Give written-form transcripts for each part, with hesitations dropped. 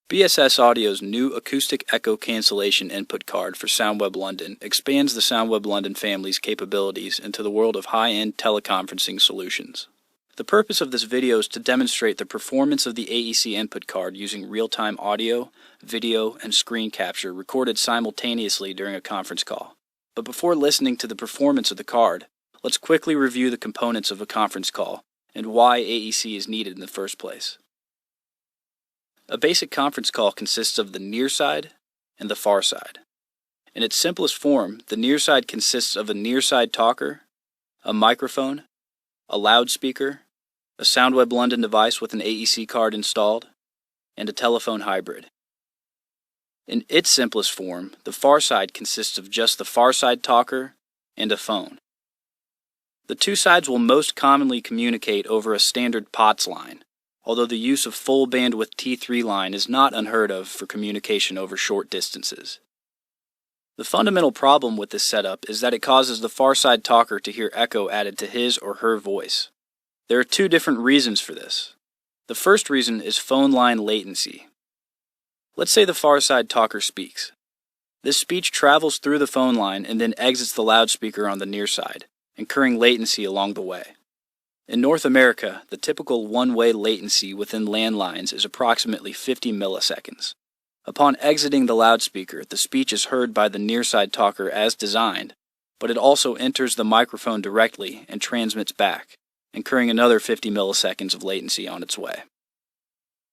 BSS Audio's new acoustic echo cancellation input card for SoundWeb London expands the SoundWeb London family's capabilities into the world of high-end teleconferencing solutions. The purpose of this video is to demonstrate the performance of the AEC input card using real-time audio, video, and screen capture recorded simultaneously during a conference call. But before listening to the performance of the card, let's quickly review the components of a conference call and why AEC is needed in the first place. A basic conference call consists of the near side and the far side. In its simplest form, the near side consists of a near side talker, a microphone, a loudspeaker, a SoundWeb London device with an AEC card installed, and a telephone hybrid. In its simplest form, the far side consists of just the far side talker and a phone. The two sides will most commonly communicate over a standard POTS line, although the use of full bandwidth T3 line is not unheard of for communication over short distances. The fundamental problem with this setup is that it causes the far side talker to hear echo added to his or her voice. There are two different reasons for this. The first reason is phone line latency. Let's say the far side talker speaks. This speech travels through the phone line and then exits the loudspeaker on the near side, incurring latency along the way. In North America, the typical one-way latency within landlines is approximately 50 milliseconds. Upon exiting the loudspeaker, the speech is heard by the near-side talker as designed, but it also enters the microphone directly and transmits back, incurring another 50 milliseconds of latency on its way.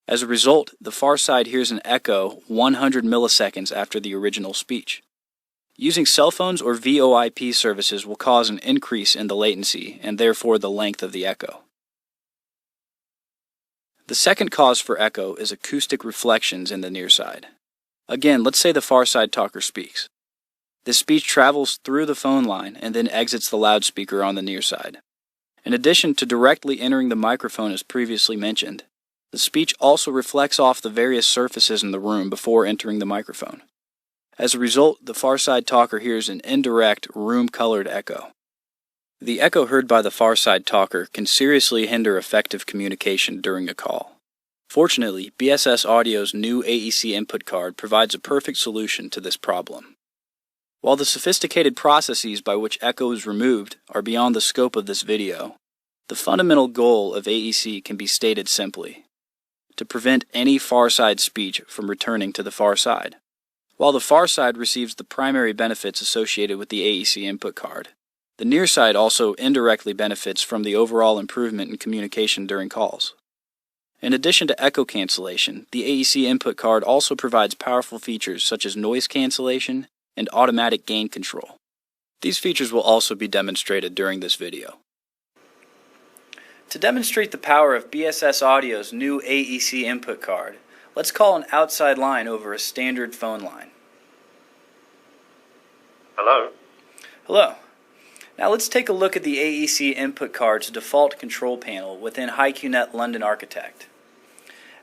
As a result, the far side hears an echo 100 milliseconds after the original speech. Using cell phones or VoIP services will cause an increase in the latency and therefore the length of the echo. The second cause for echo is acoustic reflections in the near side. Again, let's say the far side talker speaks. This speech travels through the phone line and then exits the loudspeaker on the near side. In addition to directly entering the microphone as previously mentioned, the speech also reflects off the various surfaces in the room before entering the microphone. As a result, the far side talker hears an indirect, room-colored echo. The echo heard by the far side talker can seriously hinder effective communication during a call. Fortunately, BSS Audio's new AEC input card provides a perfect solution to this problem. While the sophisticated processes by which echo is removed are beyond the scope of this video, the fundamental goal of AEC can be stated simply: to prevent any far side speech from returning to the far side. While the far side receives the primary benefits associated with the AEC input card, the near side also indirectly benefits from the overall improvement in communication during calls. In addition to echo cancellation, the AEC input card also provides powerful features such as noise cancellation and automatic gain control. These features will also be demonstrated during this video. To demonstrate the power of BSS Audio's new AEC input card, let's call an outside line over a standard phone line. Hello? Hello. Now let's take a look at the AEC input card's default control panel within HiQNet London Architect.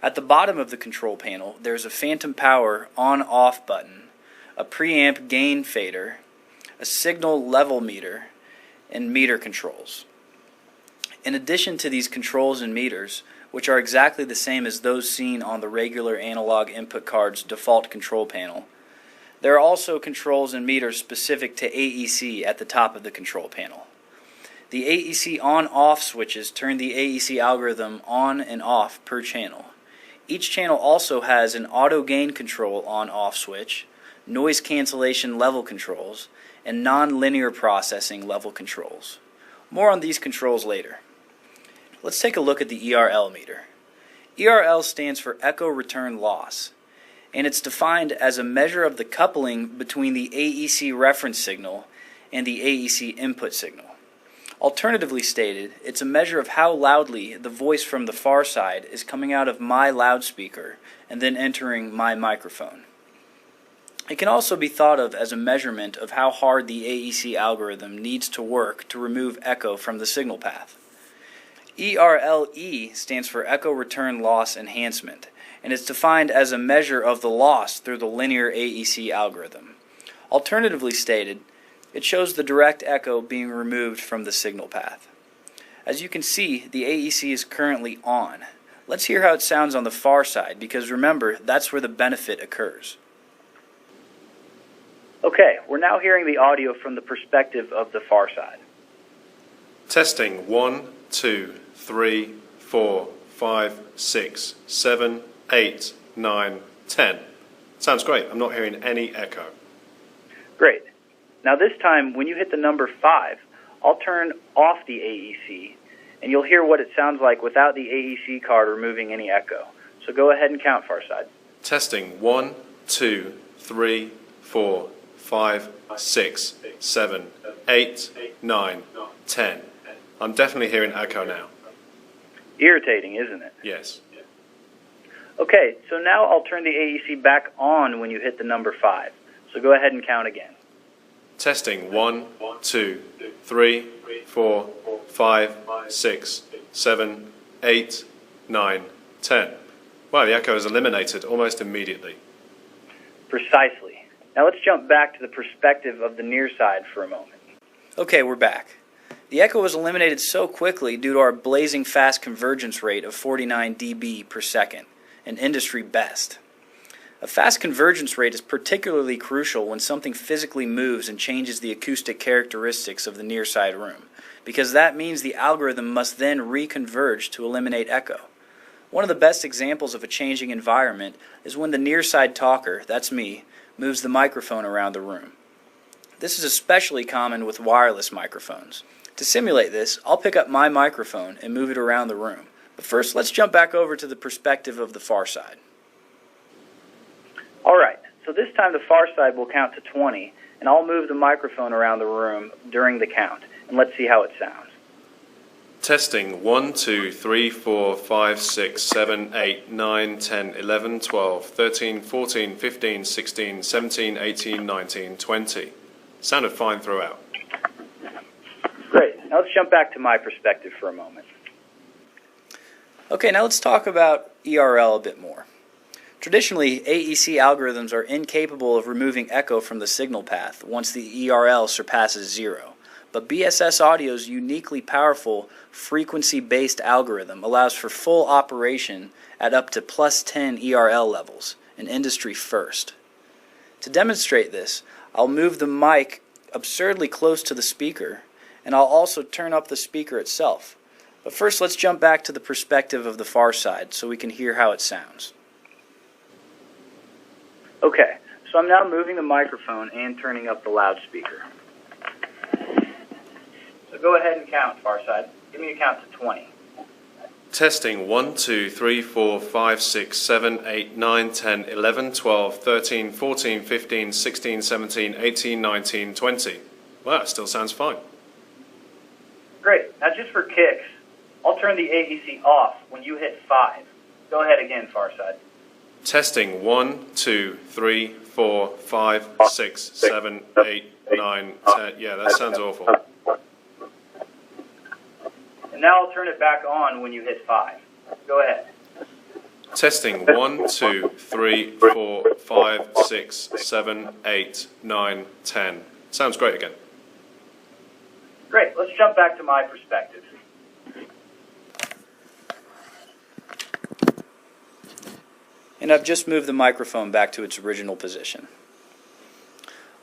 At the bottom of the control panel, there's a phantom power on-off button, a preamp gain fader, a signal level meter, and meter controls. In addition to these controls and meters, which are exactly the same as those seen on the regular analog input card's default control panel, there are also controls and meters specific to AEC at the top of the control panel. The AEC on-off switches turn the AEC algorithm on and off per channel. Each channel also has an auto gain control on-off switch, noise cancellation level controls, and non-linear processing level controls. More on these controls later. Let's take a look at the ERL meter. ERL stands for echo return loss, and it's defined as a measure of the coupling between the AEC reference signal and the AEC input signal. Alternatively stated, it's a measure of how loudly the voice from the far side is coming out of my loudspeaker and then entering my microphone. It can also be thought of as a measurement of how hard the AEC algorithm needs to work to remove echo from the signal path. ERLE stands for Echo Return Loss Enhancement, and it's defined as a measure of the loss through the linear AEC algorithm. Alternatively stated, it shows the direct echo being removed from the signal path. As you can see, the AEC is currently on. Let's hear how it sounds on the far side, because remember, that's where the benefit occurs. Okay, we're now hearing the audio from the perspective of the far side. Testing 1, 2, 3, 4, 5, 6, 7, 8, 9, 10. Sounds great. I'm not hearing any echo. Great. Now this time, when you hit the number 5, I'll turn off the AEC, and you'll hear what it sounds like without the AEC card removing any echo. So go ahead and count, far side. Testing 1, 2, 3, 4, 5, 6, 7, 8, 9, 10. I'm definitely hearing echo now. Irritating, isn't it? Yes. Okay, so now I'll turn the AEC back on when you hit the number 5. So go ahead and count again. Testing 1, 2, 3, 4, 5, 6, 7, 8, 9, 10. Wow, the echo is eliminated almost immediately. Precisely. Now let's jump back to the perspective of the near side for a moment. Okay, we're back. The echo was eliminated so quickly due to our blazing fast convergence rate of 49 dB per second, an industry best. A fast convergence rate is particularly crucial when something physically moves and changes the acoustic characteristics of the near side room, because that means the algorithm must then reconverge to eliminate echo. One of the best examples of a changing environment is when the near side talker, that's me, moves the microphone around the room. This is especially common with wireless microphones. To simulate this, I'll pick up my microphone and move it around the room. But first, let's jump back over to the perspective of the far side. Alright, so this time the far side will count to 20, and I'll move the microphone around the room during the count, and let's see how it sounds. Testing 1, 2, 3, 4, 5, 6, 7, 8, 9, 10, 11, 12, 13, 14, 15, 16, 17, 18, 19, 20. Sounded fine throughout. Great. Now let's jump back to my perspective for a moment. Okay, now let's talk about ERL a bit more. Traditionally, AEC algorithms are incapable of removing echo from the signal path once the ERL surpasses 0. But BSS Audio's uniquely powerful frequency-based algorithm allows for full operation at up to plus 10 ERL levels, an industry first. To demonstrate this, I'll move the mic absurdly close to the speaker, and I'll also turn up the speaker itself. But first, let's jump back to the perspective of the far side so we can hear how it sounds. Okay, so I'm now moving the microphone and turning up the loudspeaker. So go ahead and count, far side. Give me a count to 20. Testing 1, 2, 3, 4, 5, 6, 7, 8, 9, 10, 11, 12, 13, 14, 15, 16, 17, 18, 19, 20. Well, that still sounds fine. Great. Now just for kicks, I'll turn the AEC off when you hit 5. Go ahead again, far side. Testing 1, 2, 3, 4, 5, 6, 7, 8, 9, 10. Yeah, that sounds awful. And now I'll turn it back on when you hit 5. Go ahead. Testing 1, 2, 3, 4, 5, 6, 7, 8, 9, 10. Sounds great again. Great. Let's jump back to my perspective. And I've just moved the microphone back to its original position.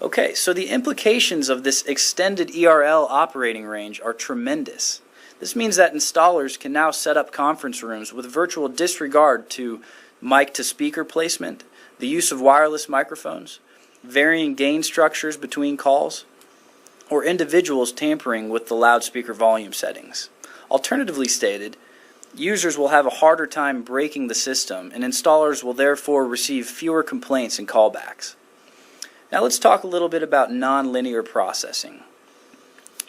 Okay, so the implications of this extended ERL operating range are tremendous. This means that installers can now set up conference rooms with virtual disregard to mic-to-speaker placement, the use of wireless microphones, varying gain structures between calls, or individuals tampering with the loudspeaker volume settings. Alternatively stated, users will have a harder time breaking the system, and installers will therefore receive fewer complaints and callbacks. Now let's talk a little bit about nonlinear processing.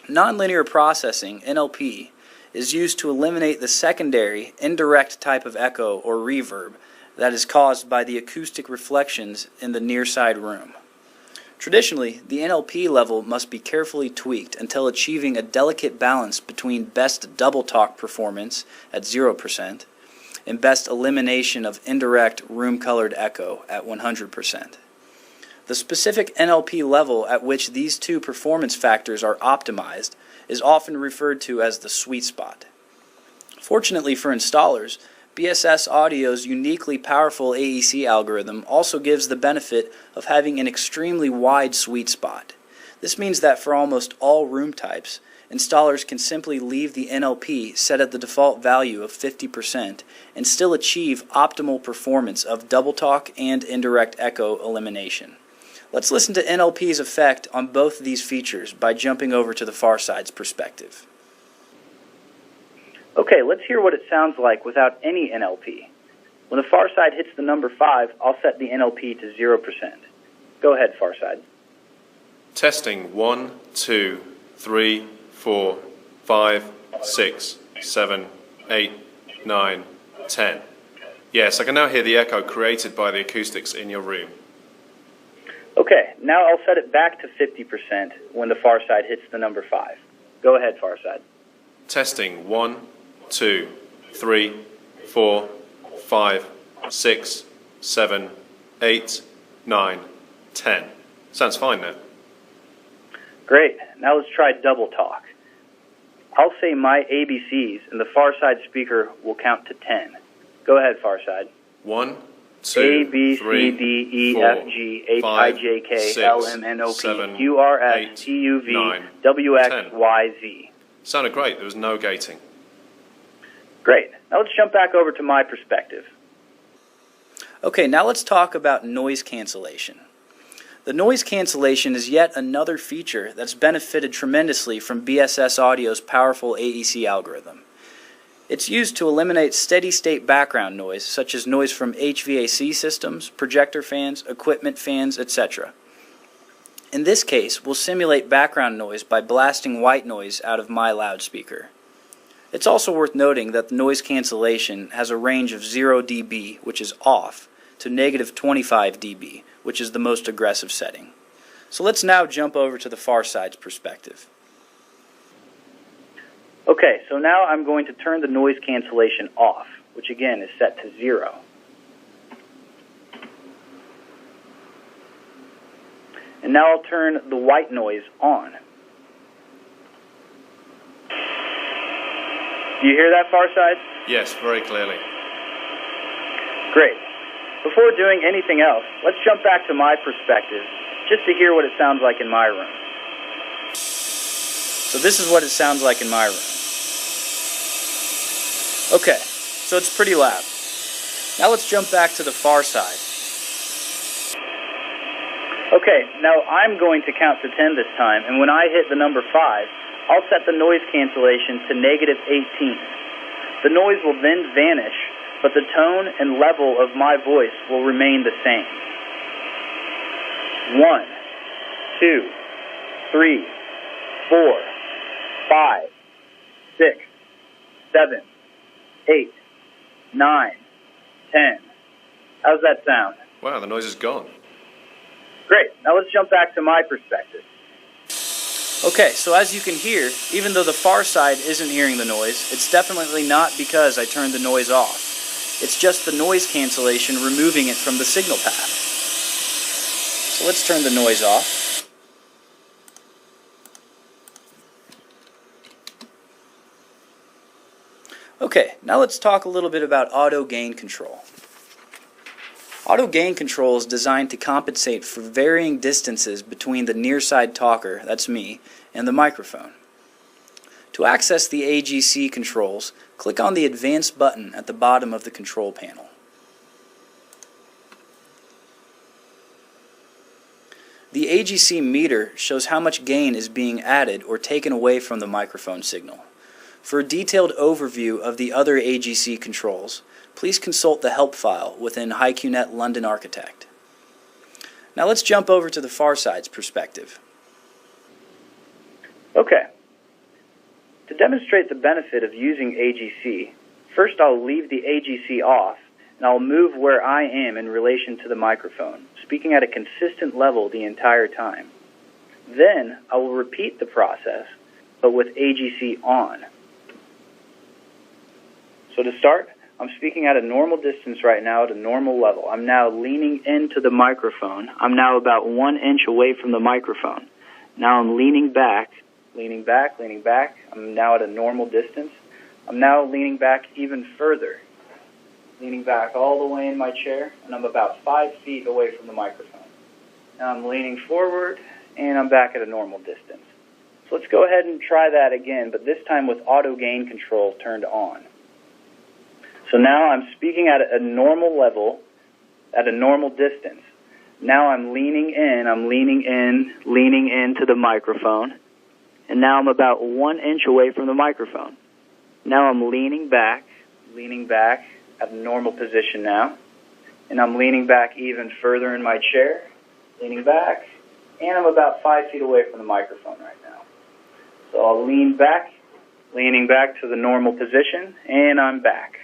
Nonlinear processing, NLP, is used to eliminate the secondary, indirect type of echo or reverb that is caused by the acoustic reflections in the near side room. Traditionally, the NLP level must be carefully tweaked until achieving a delicate balance between best double talk performance at 0% and best elimination of indirect room-colored echo at 100%. The specific NLP level at which these two performance factors are optimized is often referred to as the sweet spot. Fortunately for installers, BSS Audio's uniquely powerful AEC algorithm also gives the benefit of having an extremely wide sweet spot. This means that for almost all room types, installers can simply leave the NLP set at the default value of 50% and still achieve optimal performance of double talk and indirect echo elimination. Let's listen to NLP's effect on both of these features by jumping over to the far side's perspective. Okay, let's hear what it sounds like without any NLP. When the far side hits the number 5, I'll set the NLP to 0%. Go ahead, far side. Testing 1, 2, 3, 4, 5, 6, 7, 8, 9, 10. Yes, I can now hear the echo created by the acoustics in your room. Okay, now I'll set it back to 50% when the far side hits the number 5. Go ahead, far side. Testing 1, 2, 3, 4, 5, 6, 7, 8, 9, 10. Sounds fine now. Great. Now let's try double talk. I'll say my ABCs, and the far side speaker will count to 10. Go ahead, far side. 1, 2, A, B, 3, C, D, E, 4, F, G, H, 5, I, J, K, 6, L, M, N, O, P, 7, Q, R, S, 8, T, U, V, 9, W, X, 10. Y, Z. Sounded great. There was no gating. Great. Now let's jump back over to my perspective. Okay, now let's talk about noise cancellation. The noise cancellation is yet another feature that's benefited tremendously from BSS Audio's powerful AEC algorithm. It's used to eliminate steady-state background noise, such as noise from HVAC systems, projector fans, equipment fans, etc. In this case, we'll simulate background noise by blasting white noise out of my loudspeaker. It's also worth noting that the noise cancellation has a range of 0 dB, which is off, to negative 25 dB, which is the most aggressive setting. So let's now jump over to the far side's perspective. Okay, so now I'm going to turn the noise cancellation off, which again is set to 0. And now I'll turn the white noise on. Do you hear that, far side? Yes, very clearly. Great. Before doing anything else, let's jump back to my perspective, just to hear what it sounds like in my room. So this is what it sounds like in my room. Okay, so it's pretty loud. Now let's jump back to the far side. Okay, now I'm going to count to 10 this time, and when I hit the number 5, I'll set the noise cancellation to negative 18. The noise will then vanish, but the tone and level of my voice will remain the same. 1, 2, 3, 4, 5, 6, 7, 8, 9, 10. How's that sound? Wow, the noise is gone. Great. Now let's jump back to my perspective. Okay, so as you can hear, even though the far side isn't hearing the noise, it's definitely not because I turned the noise off. It's just the noise cancellation removing it from the signal path. So let's turn the noise off. Okay, now let's talk a little bit about auto gain control. Auto gain control is designed to compensate for varying distances between the near side talker, that's me, and the microphone. To access the AGC controls, click on the Advanced button at the bottom of the control panel. The AGC meter shows how much gain is being added or taken away from the microphone signal. For a detailed overview of the other AGC controls, please consult the help file within HiQNet London Architect. Now let's jump over to the far side's perspective. Okay. To demonstrate the benefit of using AGC, first I'll leave the AGC off and I'll move where I am in relation to the microphone, speaking at a consistent level the entire time. Then I will repeat the process, but with AGC on. So to start, I'm speaking at a normal distance right now at a normal level. I'm now leaning into the microphone. I'm now about 1 inch away from the microphone. Now I'm leaning back, leaning back, leaning back. I'm now at a normal distance. I'm now leaning back even further. leaning back all the way in my chair, and I'm about 5 feet away from the microphone. Now I'm leaning forward, and I'm back at a normal distance. So let's go ahead and try that again, but this time with auto gain control turned on. So now I'm speaking at a normal level, at a normal distance. Now I'm leaning into the microphone, and now I'm about 1 inch away from the microphone. Now I'm leaning back at a normal position now, and I'm leaning back even further in my chair, leaning back, and I'm about 5 feet away from the microphone right now. So I'll leaning back to the normal position, and I'm back.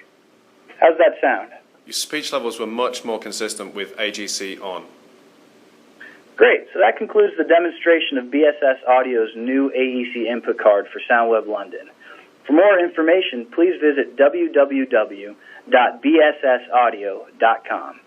How's that sound? Your speech levels were much more consistent with AGC on. Great. So that concludes the demonstration of BSS Audio's new AEC input card for SoundWeb London. For more information, please visit www.bssaudio.com.